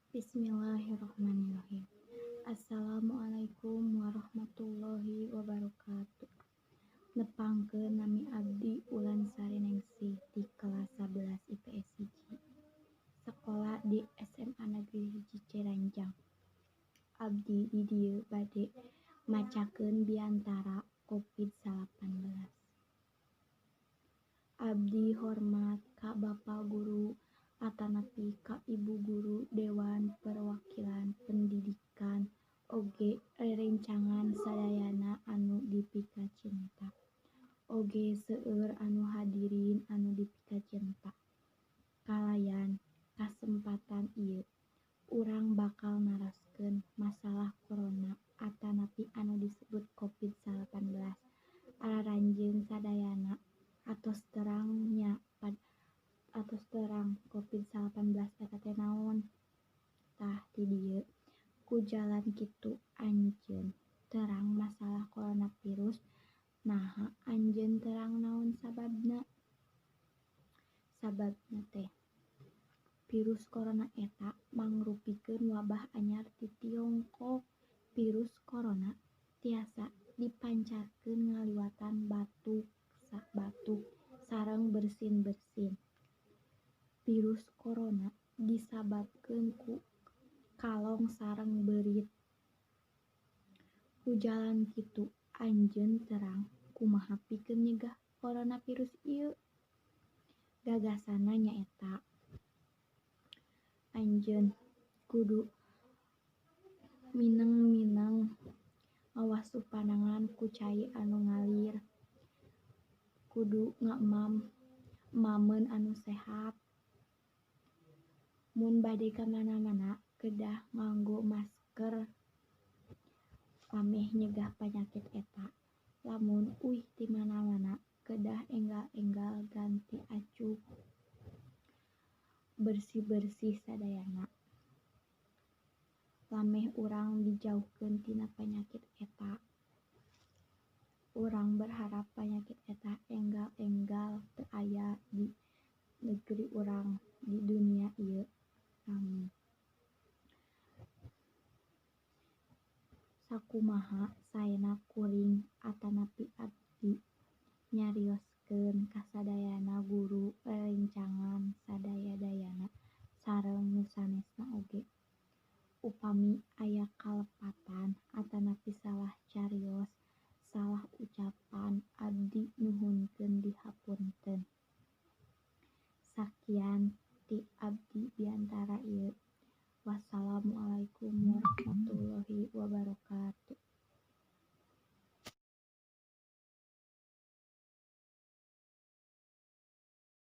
Bismillahirrahmanirrahim. Assalamualaikum warahmatullahi wabarakatuh. Nepangkeun nami abdi Ulan Sari Ningsih di kelas 11 IPS 1. Sekolah di SMA Negeri 1 Ciranjang. Abdi di dieu bade macakeun biantara COVID-19. Abdi hormat ka Bapak Guru atanapi ka Ibu Guru Dewan Perwakilan Pendidikan oge rerencangan sadayana anu dipikacinta. Oge seueur anu hadirin anu dipikacinta. Kalayan kasempatan ieu urang bakal naroskeun masalah corona atanapi anu disebut COVID-19 araranjeun sadayana atos terang COVID-19 eta teh naon. Tah ti dieu ku jalan kitu anjeun terang masalah coronavirus naha anjeun terang naon sababna. Sababna teh virus corona eta mangrupikeun wabah anyar ti Tiongkok. Virus corona tiasa dipancarkeun ngaliwatan batuk sareng bersin-bersin. Virus corona disababkeun ku kalong sareng beurit. Ku jalan kitu anjeun terang kumaha pikeun nyegah coronavirus ieu. Gagasanna nyaeta anjeun kudu mineng-mineng awas supanangan ku cai anu ngalir, kudu ngaemameun anu sehat, mun bade ka mana-mana kedah nganggo masker lameh nyegah panyakit eta. Lamun euih ti mana-mana kedah enggal-enggal ganti acuh bersih-bersih sadayana. Lameh urang dijauhkeun tina panyakit eta. Urang berharap panyakit eta enggal-enggal teu aya di negeri urang di dunia ieu. Amin. Sakumaha saena kuring atanapi abdi nyarioskeun ka sadayana guru rerencangan sadaya-dayana sareng nu sanesna oge. Upami aya kalepatan atanapi salah carios, salah ucapan abdi nuhunkeun dihapunten. Sakian ti abdi biantara ieu. Wassalamualaikum